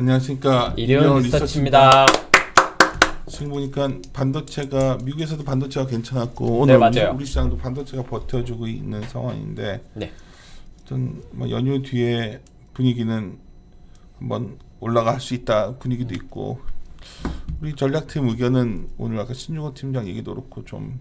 안녕하십니까. 일요일 리서치입니다. 지금 보니까 반도체가 미국에서도 반도체가 괜찮았고 네, 오늘 맞아요. 우리 시장도 반도체가 버텨주고 있는 상황인데 네. 어떤 뭐 연휴 뒤에 분위기는 한번 올라갈 수 있다 분위기도 있고 우리 전략팀 의견은 오늘 아까 신중호 팀장 얘기도 그렇고 좀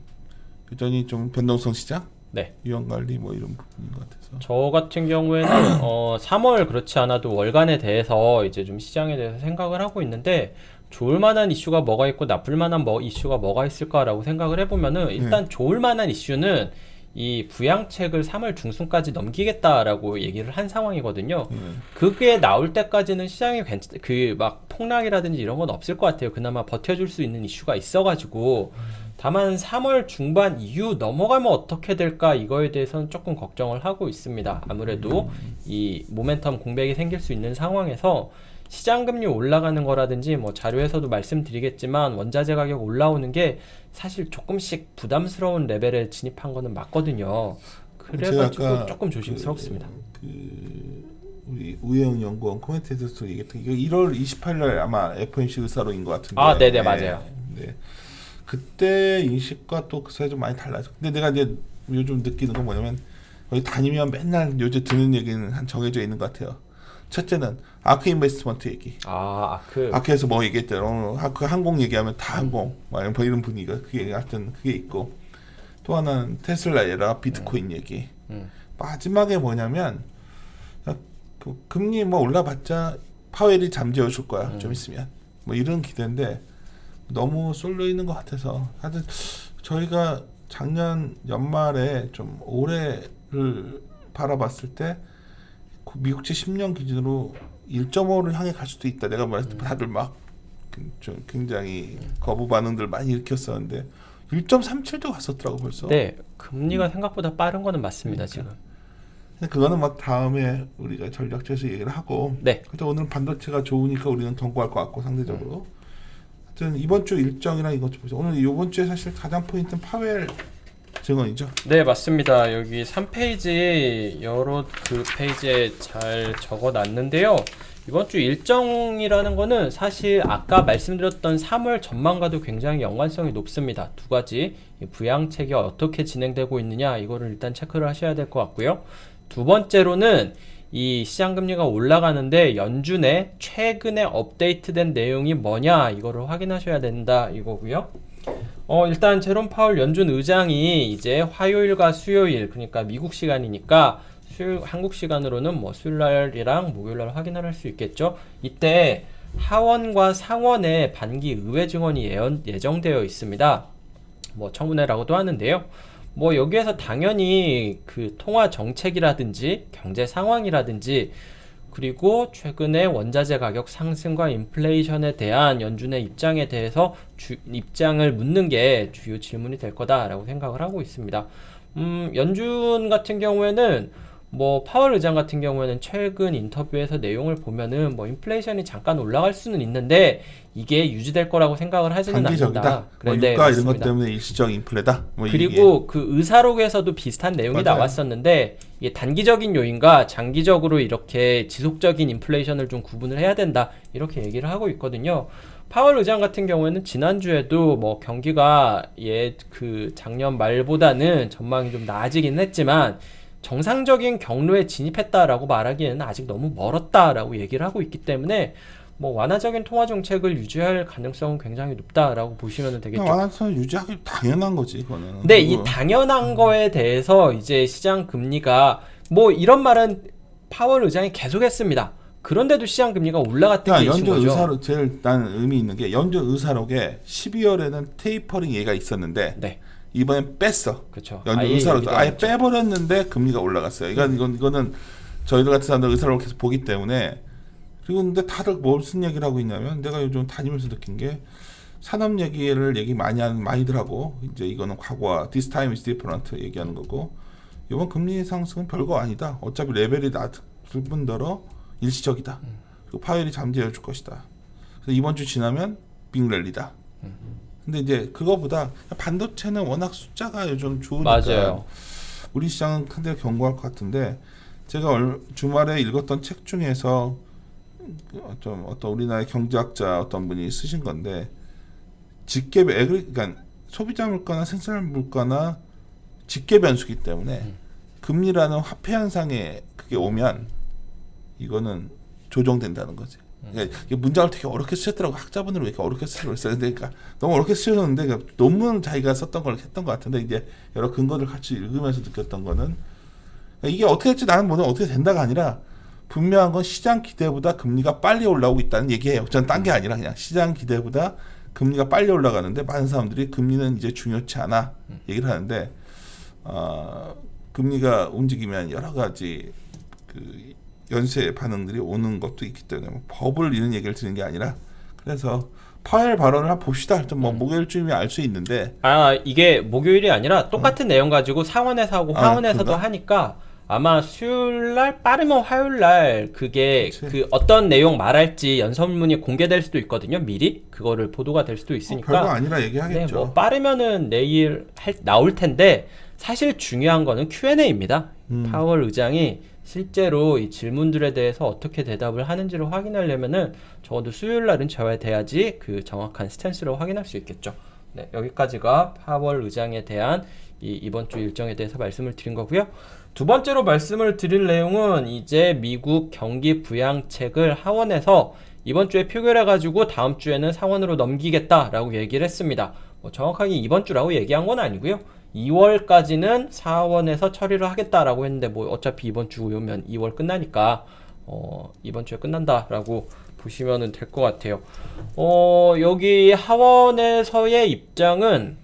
여전히 좀 변동성 시장, 네. 위험 관리 뭐 이런 부분인 것 같아서 저 같은 경우에는 3월 그렇지 않아도 월간에 대해서 이제 좀 시장에 대해서 생각을 하고 있는데 좋을 만한 이슈가 뭐가 있고 나쁠 만한 이슈가 뭐가 있을까라고 생각을 해보면은 일단 좋을 만한 이슈는 이 부양책을 3월 중순까지 넘기겠다라고 얘기를 한 상황이거든요. 그게 나올 때까지는 시장이 그 막 폭락이라든지 이런 건 없을 것 같아요. 그나마 버텨줄 수 있는 이슈가 있어가지고 다만 3월 중반 이후 넘어가면 어떻게 될까 이거에 대해서는 조금 걱정을 하고 있습니다. 아무래도 이 모멘텀 공백이 생길 수 있는 상황에서 시장금리 올라가는 거라든지 뭐 자료에서도 말씀드리겠지만 원자재 가격 올라오는 게 사실 조금씩 부담스러운 레벨에 진입한 거는 맞거든요. 그래가지고 조금 조심스럽습니다. 우리 우영 연구원 코멘트에서 얘기했던 이거 1월 28일 아마 FOMC 의사로인 것 같은데. 아, 네네 맞아요. 네. 그때 인식과 또 그 사이 좀 많이 달라져. 근데 내가 이제 요즘 느끼는 건 뭐냐면 여기 다니면 맨날 요즘 듣는 얘기는 한 정해져 있는 것 같아요. 첫째는 아크 인베스트먼트 얘기. 아크에서 뭐 얘기했대요. 아크 항공 얘기하면 다 항공. 뭐 이런 분위기가 그게 하여튼 그게 있고 또 하나는 테슬라에라 비트코인 얘기. 마지막에 뭐냐면 그 금리 뭐 올라봤자 파웰이 잠재워 줄 거야. 좀 있으면 뭐 이런 기대인데 너무 쏠려 있는 것 같아서 하여튼 저희가 작년 연말에 좀 올해를 바라봤을 때 미국채 10년 기준으로 1.5를 향해 갈 수도 있다. 내가 말했을 때 다들 막 좀 굉장히 거부 반응들 많이 일으켰었는데 1.37도 갔었더라고 벌써. 네, 금리가 생각보다 빠른 거는 맞습니다. 그러니까. 지금. 근데 그거는 막 다음에 우리가 전략적에서 얘기를 하고. 네. 근데 오늘은 반도체가 좋으니까 우리는 경고할 것 같고 상대적으로. 하여튼 이번 주 일정이랑 이것 좀 보죠. 오늘 이번 주에 사실 가장 포인트는 파웰 증언이죠. 네, 맞습니다. 여기 3페이지 여러 그 페이지에 잘 적어놨는데요. 이번 주 일정이라는 거는 사실 아까 말씀드렸던 3월 전망과도 굉장히 연관성이 높습니다. 두 가지 부양책이 어떻게 진행되고 있느냐 이거를 일단 체크를 하셔야 될 것 같고요. 두 번째로는 이 시장금리가 올라가는데 연준의 최근에 업데이트된 내용이 뭐냐 이거를 확인하셔야 된다 이거고요. 일단 제롬 파월 연준 의장이 이제 화요일과 수요일 그러니까 미국 시간이니까 한국 시간으로는 뭐 수요일날이랑 목요일날 확인을 할 수 있겠죠. 이때 하원과 상원의 반기 의회 증언이 예정되어 있습니다. 뭐 청문회라고도 하는데요. 뭐 여기에서 당연히 그 통화 정책이라든지 경제 상황이라든지 그리고 최근에 원자재 가격 상승과 인플레이션에 대한 연준의 입장에 대해서 입장을 묻는 게 주요 질문이 될 거다라고 생각을 하고 있습니다. 연준 같은 경우에는 뭐 파월 의장 같은 경우에는 최근 인터뷰에서 내용을 보면은 뭐 인플레이션이 잠깐 올라갈 수는 있는데 이게 유지될 거라고 생각을 하지는 않는다. 뭐 유가 이런 것 때문에 일시적 인플레다. 뭐 그리고 그 의사록에서도 비슷한 내용이 맞아요. 나왔었는데 이게 단기적인 요인과 장기적으로 이렇게 지속적인 인플레이션을 좀 구분을 해야 된다 이렇게 얘기를 하고 있거든요. 파월 의장 같은 경우에는 지난주에도 뭐 경기가 그 작년 말보다는 전망이 좀 나아지긴 했지만 정상적인 경로에 진입했다라고 말하기에는 아직 너무 멀었다라고 얘기를 하고 있기 때문에 뭐 완화적인 통화 정책을 유지할 가능성은 굉장히 높다라고 보시면 되겠죠. 완화성을 유지하기 당연한 거지, 이거는. 근데 이 당연한 거에 대해서 이제 시장 금리가 뭐 이런 말은 파월 의장이 계속했습니다. 그런데도 시장 금리가 올라갔던 게 있는 거죠. 연준 의사록 제일 나는 의미 있는 게 연준 의사록에 12월에는 테이퍼링 얘가 있었는데. 네. 이번엔 뺐어. 그렇죠. 연준 의사록도 아예 빼버렸는데 금리가 올라갔어요. 이거는 저희들 같은 사람들 의사록을 계속 보기 때문에 그리고 근데 다들 무슨 얘기를 하고 있냐면 내가 요즘 다니면서 느낀 게 산업 얘기 많이들 하고 이제 이거는 과거와 this time is different 얘기하는 거고 이번 금리 상승은 별거 아니다. 어차피 레벨이 낮을 뿐더러 일시적이다. 그리고 파웰이 잠재워 줄 것이다. 그래서 이번 주 지나면 빅랠리다. 근데 이제 그거보다 반도체는 워낙 숫자가 요즘 좋으니까 맞아요. 우리 시장은 큰데 경고할 것 같은데 제가 주말에 읽었던 책 중에서 좀 어떤 우리나라의 경제학자 어떤 분이 쓰신 건데 그러니까 소비자 물가나 생산 물가나 직계 변수기 때문에 금리라는 화폐 현상에 그게 오면 이거는 조정된다는 거지. 그러니까 이게 문장을 되게 어렵게 쓰셨더라고. 학자분들은 왜 이렇게 어렵게 쓰려고 했어요. 그러니까 너무 어렵게 쓰셨는데 그러니까 논문 자기가 썼던 걸 했던 것 같은데 이제 여러 근거를 같이 읽으면서 느꼈던 거는 그러니까 이게 어떻게 될지 나는 뭐든 어떻게 된다가 아니라 분명한 건 시장 기대보다 금리가 빨리 올라오고 있다는 얘기예요. 저는 딴 게 아니라 그냥 시장 기대보다 금리가 빨리 올라가는데 많은 사람들이 금리는 이제 중요치 않아 얘기를 하는데 금리가 움직이면 여러 가지 그 연쇄 반응들이 오는 것도 있기 때문에 뭐 법을 이런 얘기를 드리는 게 아니라 그래서 파웰 발언을 한번 봅시다. 좀 뭐 목요일쯤이면 알 수 있는데 이게 목요일이 아니라 똑같은 내용 가지고 상원에서 하고 하원에서도 그런가? 하니까 아마 수요일날 빠르면 화요일날 그게 그치. 그 어떤 내용 말할지 연설문이 공개될 수도 있거든요. 미리 그거를 보도가 될 수도 있으니까 별거 아니라 네, 얘기하겠죠. 뭐 빠르면은 내일 나올 텐데 사실 중요한 거는 Q&A입니다. 파월 의장이 실제로 이 질문들에 대해서 어떻게 대답을 하는지를 확인하려면은 적어도 수요일 날은 저야 돼야지 그 정확한 스탠스를 확인할 수 있겠죠. 네, 여기까지가 파월 의장에 대한 이번 주 일정에 대해서 말씀을 드린 거고요. 두 번째로 말씀을 드릴 내용은 이제 미국 경기 부양책을 하원에서 이번 주에 표결해가지고 다음 주에는 상원으로 넘기겠다라고 얘기를 했습니다. 뭐 정확하게 이번 주라고 얘기한 건 아니고요. 2월까지는 상원에서 처리를 하겠다라고 했는데 뭐 어차피 이번 주면 2월 끝나니까 이번 주에 끝난다라고 보시면 될 것 같아요. 여기 하원에서의 입장은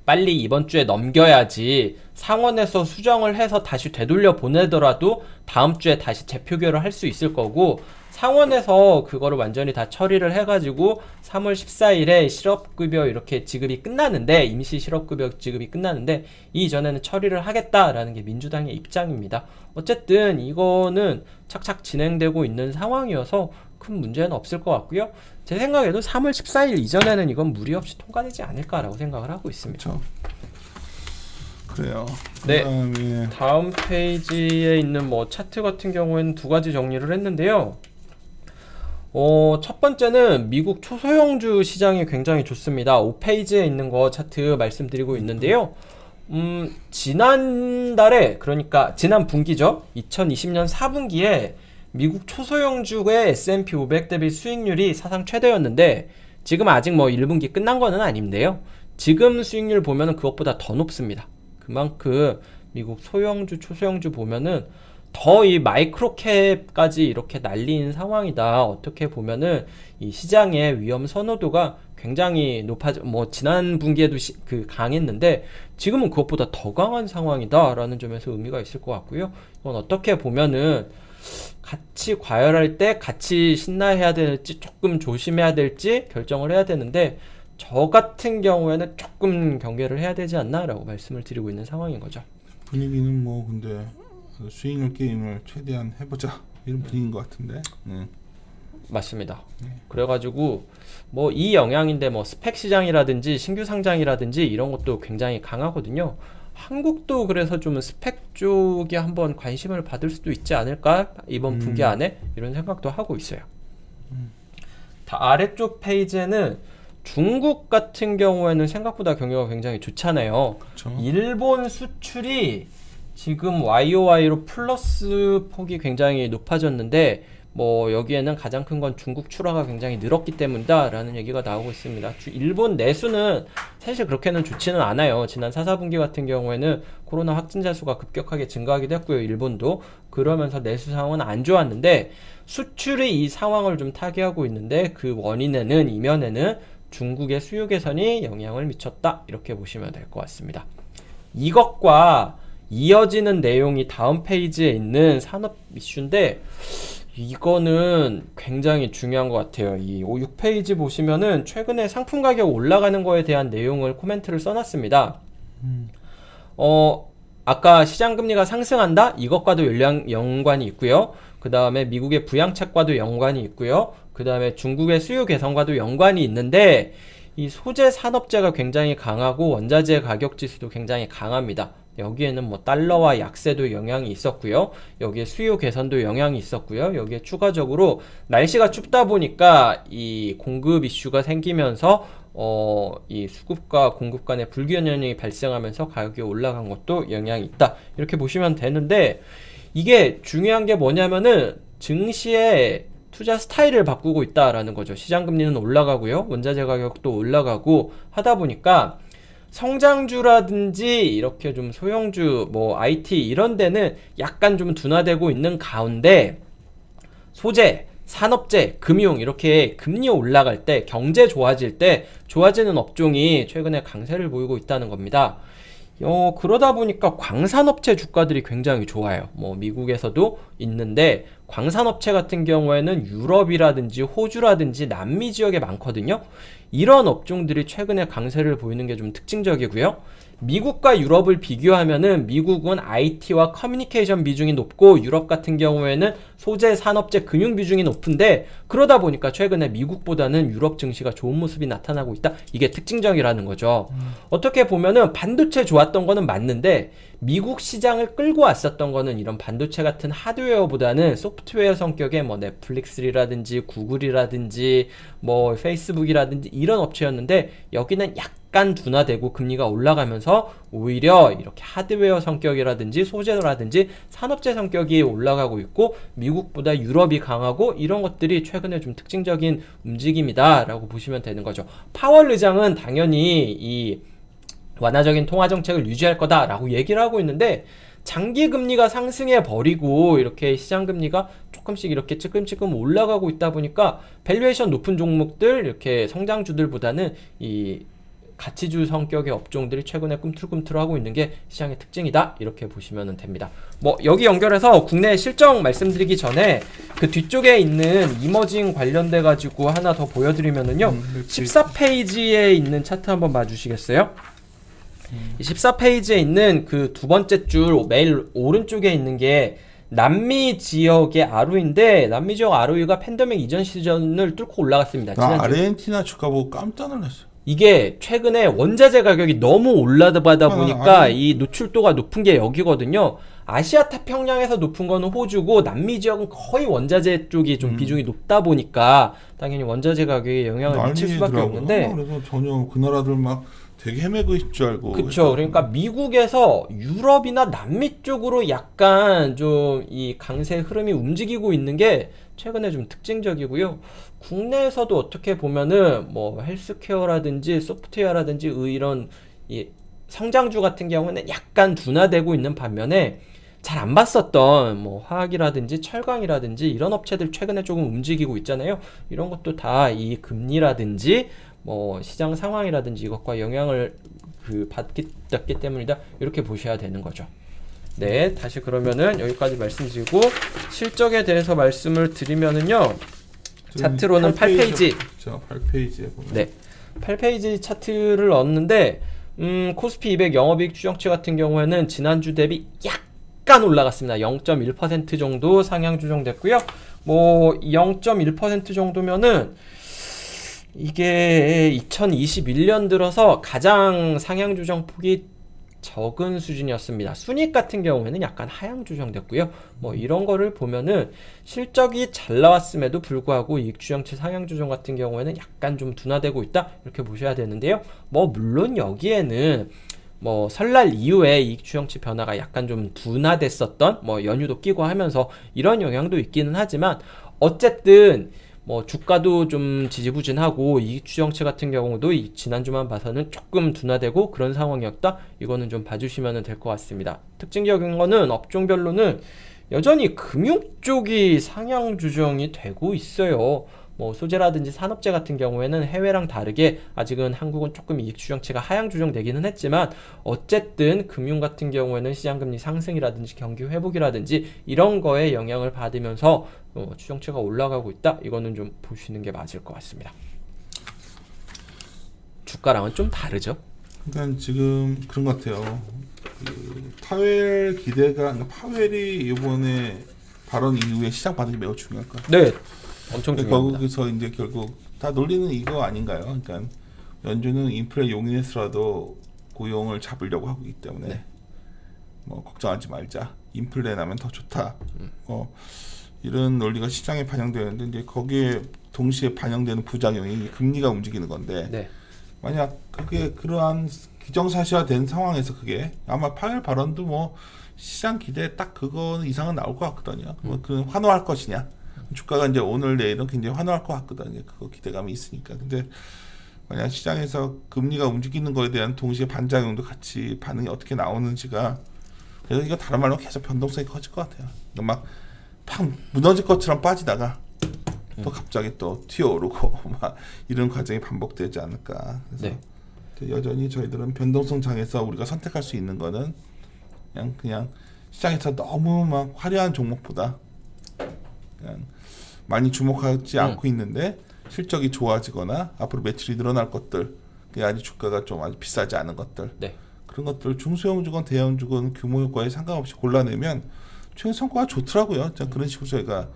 빨리 이번 주에 넘겨야지 상원에서 수정을 해서 다시 되돌려 보내더라도 다음 주에 다시 재표결을 할 수 있을 거고 상원에서 그거를 완전히 다 처리를 해가지고 3월 14일에 실업급여 이렇게 지급이 끝나는데 임시 실업급여 지급이 끝나는데 이전에는 처리를 하겠다라는 게 민주당의 입장입니다. 어쨌든 이거는 착착 진행되고 있는 상황이어서 큰 문제는 없을 것 같고요. 제 생각에도 3월 14일 이전에는 이건 무리 없이 통과되지 않을까라고 생각을 하고 있습니다. 그렇죠. 그래요. 네. 그다음에 다음 페이지에 있는 뭐 차트 같은 경우에는 두 가지 정리를 했는데요. 첫 번째는 미국 초소형주 시장이 굉장히 좋습니다. 5페이지에 있는 거 차트 말씀드리고 있는데요. 지난달에, 그러니까 지난 분기죠. 2020년 4분기에 미국 초소형주의 S&P 500 대비 수익률이 사상 최대였는데 지금 아직 뭐 1분기 끝난 거는 아닌데요. 지금 수익률 보면은 그것보다 더 높습니다. 그만큼 미국 소형주, 초소형주 보면은 더 이 마이크로캡까지 이렇게 날린 상황이다. 어떻게 보면은 이 시장의 위험 선호도가 굉장히 뭐 지난 분기에도 강했는데 지금은 그것보다 더 강한 상황이다라는 점에서 의미가 있을 것 같고요. 이건 어떻게 보면은 같이 과열할 때 같이 신나해야 될지 조금 조심해야 될지 결정을 해야 되는데 저 같은 경우에는 조금 경계를 해야 되지 않나라고 말씀을 드리고 있는 상황인 거죠. 분위기는 뭐 근데 수익률 게임을 최대한 해보자 이런 분위기인 것 같은데. 맞습니다. 그래가지고 뭐 이 영향인데 뭐 스펙 시장이라든지 신규 상장이라든지 이런 것도 굉장히 강하거든요. 한국도 그래서 좀 스펙 쪽에 한번 관심을 받을 수도 있지 않을까 이번 분기 안에 이런 생각도 하고 있어요. 다 아래쪽 페이지에는 중국 같은 경우에는 생각보다 경기가 굉장히 좋잖아요. 그렇죠. 일본 수출이 지금 YOY로 플러스 폭이 굉장히 높아졌는데 뭐 여기에는 가장 큰 건 중국 출하가 굉장히 늘었기 때문이다 라는 얘기가 나오고 있습니다. 일본 내수는 사실 그렇게는 좋지는 않아요. 지난 4, 4분기 같은 경우에는 코로나 확진자 수가 급격하게 증가하기도 했고요. 일본도. 그러면서 내수 상황은 안 좋았는데 수출이 이 상황을 좀 타개하고 있는데 그 원인에는 이면에는 중국의 수요 개선이 영향을 미쳤다. 이렇게 보시면 될 것 같습니다. 이것과 이어지는 내용이 다음 페이지에 있는 산업 이슈인데 이거는 굉장히 중요한 것 같아요. 이 5, 6페이지 보시면은 최근에 상품 가격 올라가는 거에 대한 내용을 코멘트를 써놨습니다. 아까 시장금리가 상승한다? 이것과도 연관이 있고요. 그 다음에 미국의 부양책과도 연관이 있고요. 그 다음에 중국의 수요 개선과도 연관이 있는데 이 소재 산업재가 굉장히 강하고 원자재 가격 지수도 굉장히 강합니다. 여기에는 뭐 달러와 약세도 영향이 있었고요. 여기에 수요 개선도 영향이 있었고요. 여기에 추가적으로 날씨가 춥다 보니까 이 공급 이슈가 생기면서 이 수급과 공급 간의 불균형이 발생하면서 가격이 올라간 것도 영향이 있다. 이렇게 보시면 되는데 이게 중요한 게 뭐냐면은 증시의 투자 스타일을 바꾸고 있다라는 거죠. 시장 금리는 올라가고요. 원자재 가격도 올라가고 하다 보니까 성장주라든지 이렇게 좀 소형주 뭐 IT 이런 데는 약간 좀 둔화되고 있는 가운데 소재, 산업재, 금융 이렇게 금리 올라갈 때 경제 좋아질 때 좋아지는 업종이 최근에 강세를 보이고 있다는 겁니다. 그러다 보니까 광산업체 주가들이 굉장히 좋아요. 뭐 미국에서도 있는데 광산업체 같은 경우에는 유럽이라든지 호주라든지 남미 지역에 많거든요. 이런 업종들이 최근에 강세를 보이는 게 좀 특징적이고요. 미국과 유럽을 비교하면은 미국은 IT와 커뮤니케이션 비중이 높고 유럽 같은 경우에는 소재, 산업재, 금융 비중이 높은데 그러다 보니까 최근에 미국보다는 유럽 증시가 좋은 모습이 나타나고 있다. 이게 특징적이라는 거죠. 어떻게 보면은 반도체 좋았던 거는 맞는데 미국 시장을 끌고 왔었던 거는 이런 반도체 같은 하드웨어보다는 소프트웨어 성격의 뭐 넷플릭스라든지 구글이라든지 뭐 페이스북이라든지 이런 업체였는데 여기는 약간 둔화되고 금리가 올라가면서 오히려 이렇게 하드웨어 성격이라든지 소재라든지 산업재 성격이 올라가고 있고 미국보다 유럽이 강하고 이런 것들이 최근에 좀 특징적인 움직임이다 라고 보시면 되는 거죠. 파월 의장은 당연히 이 완화적인 통화 정책을 유지할 거다라고 얘기를 하고 있는데 장기 금리가 상승해 버리고 이렇게 시장 금리가 조금씩 이렇게 찌끔찌끔 올라가고 있다 보니까 밸류에이션 높은 종목들 이렇게 성장주들보다는 이 가치주 성격의 업종들이 최근에 꿈틀꿈틀하고 있는 게 시장의 특징이다 이렇게 보시면 됩니다. 뭐 여기 연결해서 국내 실적 말씀드리기 전에 그 뒤쪽에 있는 이머징 관련돼 가지고 하나 더 보여드리면은요 14페이지에 있는 차트 한번 봐주시겠어요? 14페이지에 있는 그 두 번째 줄 맨 오른쪽에 있는 게 남미 지역의 ROE인데 남미 지역 ROE가 팬데믹 이전 시즌을 뚫고 올라갔습니다. 나 아르헨티나 주가 보고 깜짝 놀랐어. 이게 최근에 원자재 가격이 너무 올라가다 보니까 이 노출도가 높은 게 여기거든요. 아시아 태평양에서 높은 거는 호주고 남미 지역은 거의 원자재 쪽이 좀 비중이 높다 보니까 당연히 원자재 가격에 영향을 미칠 수밖에 없는데 그래서 전혀 그 나라들 막 되게 헤매고 있을 줄 알고. 그렇죠. 그러니까 미국에서 유럽이나 남미 쪽으로 약간 좀 이 강세 흐름이 움직이고 있는 게 최근에 좀 특징적이고요. 국내에서도 어떻게 보면은 뭐 헬스케어라든지 소프트웨어라든지 이런 이 성장주 같은 경우는 약간 둔화되고 있는 반면에 잘 안 봤었던 뭐 화학이라든지 철강이라든지 이런 업체들 최근에 조금 움직이고 있잖아요. 이런 것도 다 이 금리라든지 뭐 시장 상황이라든지 이것과 영향을 받기 때문이다. 이렇게 보셔야 되는 거죠. 네, 다시 그러면은 여기까지 말씀드리고 실적에 대해서 말씀을 드리면은요. 차트로는 8페이지. 그렇죠. 8페이지에 보면. 네. 8페이지 차트를 넣었는데 코스피 200 영업이익 추정치 같은 경우에는 지난주 대비 약간 올라갔습니다. 0.1% 정도 상향 조정됐고요. 뭐 0.1% 정도면은 이게 2021년 들어서 가장 상향 조정 폭이 적은 수준이었습니다. 순이익 같은 경우에는 약간 하향 조정됐고요. 뭐 이런 거를 보면은 실적이 잘 나왔음에도 불구하고 이익 추정치 상향 조정 같은 경우에는 약간 좀 둔화되고 있다 이렇게 보셔야 되는데요. 뭐 물론 여기에는 뭐 설날 이후에 이익 추정치 변화가 약간 좀 둔화됐었던 뭐 연휴도 끼고 하면서 이런 영향도 있기는 하지만 어쨌든 뭐 주가도 좀 지지부진하고 이익 추정치 같은 경우도 지난주만 봐서는 조금 둔화되고 그런 상황이었다. 이거는 좀 봐주시면 될 것 같습니다. 특징적인 거는 업종별로는 여전히 금융 쪽이 상향 조정이 되고 있어요. 뭐 소재라든지 산업재 같은 경우에는 해외랑 다르게 아직은 한국은 조금 이익 추정치가 하향 조정되기는 했지만 어쨌든 금융 같은 경우에는 시장금리 상승이라든지 경기 회복이라든지 이런 거에 영향을 받으면서 추정치가 올라가고 있다. 이거는 좀 보시는 게 맞을 것 같습니다. 주가랑은 좀 다르죠? 그러니까 지금 그런 것 같아요. 그 파웰 기대가 그러니까 파웰이 이번에 발언 이후에 시장 반응이 매우 중요할 것 같아요. 네, 엄청 중요합니다. 거기서 이제 결국 다 논리는 이거 아닌가요? 그러니까 연준은 인플레 용인해서라도 고용을 잡으려고 하고 있기 때문에 네. 뭐 걱정하지 말자. 인플레 나면 더 좋다. 이런 논리가 시장에 반영되는데 이제 거기에 동시에 반영되는 부작용이 금리가 움직이는 건데 네. 만약 그게 그러한 기정사실화된 상황에서 그게 아마 파웰 발언도 뭐 시장 기대에 딱 그거 이상은 나올 것 같거든요. 뭐 그 환호할 것이냐. 주가가 이제 오늘 내일은 굉장히 환호할 것 같거든요. 그거 기대감이 있으니까. 근데 만약 시장에서 금리가 움직이는 거에 대한 동시에 반작용도 같이 반응이 어떻게 나오는지가 그래서 이거 다른 말로 계속 변동성이 커질 것 같아요. 막 팍 무너질 것처럼 빠지다가 또 갑자기 또 튀어오르고 막 이런 과정이 반복되지 않을까. 그래서 네. 여전히 저희들은 변동성 장에서 우리가 선택할 수 있는 거는 그냥 시장에서 너무 막 화려한 종목보다 그냥 많이 주목하지 않고 있는데 실적이 좋아지거나 앞으로 매출이 늘어날 것들, 아직 주가가 좀 아주 비싸지 않은 것들, 네. 그런 것들 중소형주건 대형주건 규모 효과에 상관없이 골라내면 최근 성과가 좋더라고요. 그런 식으로 저희가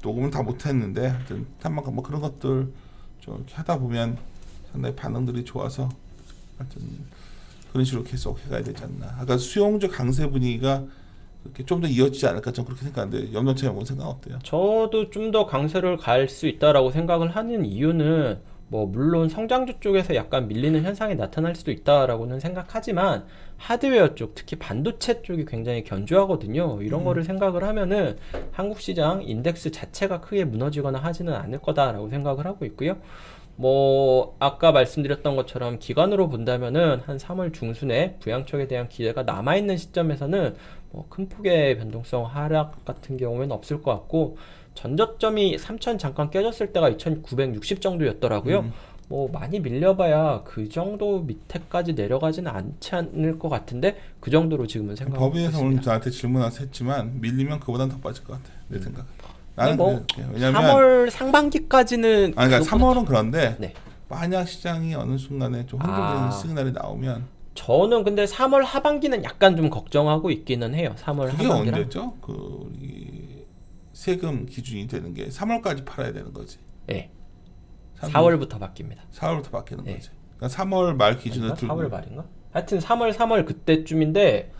녹음을 다 못했는데 하여튼 뭐 그런 것들 좀 이렇게 하다 보면 상당히 반응들이 좋아서 하여튼 그런 식으로 계속 해가야 되지 않나. 아까 수용주 강세 분위기가 이렇게 좀 더 이어지지 않을까 저는 그렇게 생각하는데 염려차 연구원 생각 어때요? 저도 좀 더 강세를 갈 수 있다라고 생각을 하는 이유는 뭐 물론 성장주 쪽에서 약간 밀리는 현상이 나타날 수도 있다라고는 생각하지만 하드웨어 쪽, 특히 반도체 쪽이 굉장히 견조하거든요. 이런 거를 생각을 하면은 한국 시장 인덱스 자체가 크게 무너지거나 하지는 않을 거다라고 생각을 하고 있고요. 뭐 아까 말씀드렸던 것처럼 기간으로 본다면은 한 3월 중순에 부양촉에 대한 기대가 남아있는 시점에서는 뭐 큰 폭의 변동성 하락 같은 경우에는 없을 것 같고, 전저점이 3,000 잠깐 깨졌을 때가 2,960 정도였더라고요. 뭐 많이 밀려봐야 그 정도 밑에까지 내려가지는 않지 않을 것 같은데 그 정도로 지금은 생각하고 법인에서 오늘 있습니다. 저한테 질문하서 했지만 밀리면 그보단 더 빠질 것 같아 내 생각. 근데 나는 뭐 그렇게. 왜냐면 3월 상반기까지는 그러니까 그것보다 3월은 그런데 네. 만약 시장이 어느 순간에 좀 흔들리는 시그널이 나오면 저는 근데 3월 하반기는 약간 좀 걱정하고 있기는 해요. 3월 그게 하반기랑. 언제죠? 이 세금 기준이 되는 게 3월까지 팔아야 되는 거지. 네. 4월부터 바뀝니다. 4월부터 바뀌는 네. 거지. 그러니까 3월 말 기준으로 아닌가? 들고 4월 말인가? 하여튼 3월 그때쯤인데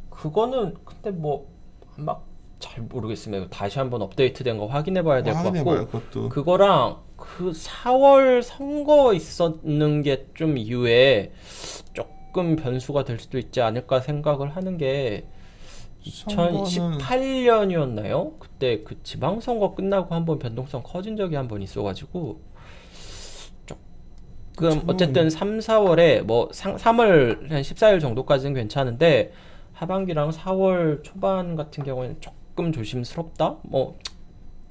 그거는 근데 뭐 막 잘 모르겠습니다. 다시 한번 업데이트된 거 확인해 봐야 될 것 같고, 확인해봐요. 그것도 그거랑 그 4월 선거 있었는 게 좀 이후에 조금 변수가 될 수도 있지 않을까 생각을 하는 게, 선거는 2018년이었나요? 그때 그 지방선거 끝나고 한번 변동성 커진 적이 한번 있어가지고 조금 어쨌든 3, 4월에 뭐 3월 한 14일 정도까지는 괜찮은데 하반기랑 4월 초반 같은 경우에는 조금 조심스럽다? 뭐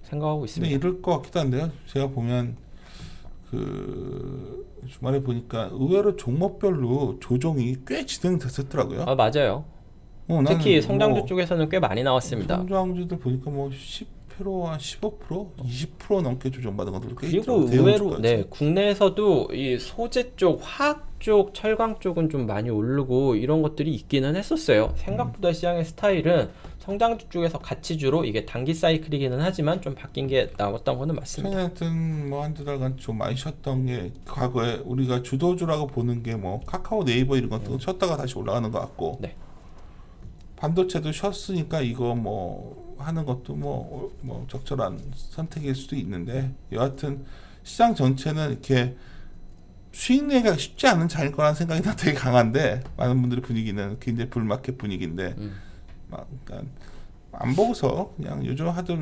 생각하고 근데 있습니다. 이럴 것 같기도 한데요. 제가 보면 그 주말에 보니까 의외로 종목별로 조정이 꽤 진행됐었더라고요. 아 맞아요. 나는 특히 성장주 뭐 쪽에서는 꽤 많이 나왔습니다. 성장주들 보니까 뭐 10%, 한 15%, 20% 넘게 조정받은 것들도 꽤 그리고 있더라고요. 의외로 대형주까지. 네 국내에서도 이 소재 쪽, 화학 쪽, 철강 쪽은 좀 많이 오르고 이런 것들이 있기는 했었어요. 생각보다 시장의 스타일은 성장주 쪽에서 가치주로, 이게 단기 사이클이기는 하지만 좀 바뀐 게 나왔던 거는 맞습니다. 하여튼 뭐 한두 달간 좀 많이 쉬었던 게 과거에 우리가 주도주라고 보는 게 뭐 카카오, 네이버 이런 것도 쉬었다가 다시 올라가는 것 같고, 네. 반도체도 쉬었으니까 이거 뭐 하는 것도 뭐 적절한 선택일 수도 있는데, 여하튼 시장 전체는 이렇게 수익 내기가 쉽지 않은 장일 거라는 생각이 나 되게 강한데, 많은 분들의 분위기는 굉장히 불마켓 분위기인데 막 그러니까 안 보고서 그냥 요즘 하도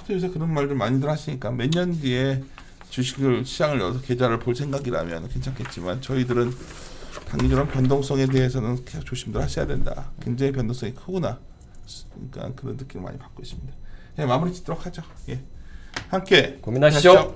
요새 그런 말들 많이들 하시니까 몇 년 뒤에 주식을 시장을 열어서 계좌를 볼 생각이라면 괜찮겠지만, 저희들은 단기적인 변동성에 대해서는 계속 조심들 하셔야 된다. 굉장히 변동성이 크구나. 그러니까 그런 느낌을 많이 받고 있습니다. 예, 마무리 짓도록 하죠. 예. 함께 고민하시죠.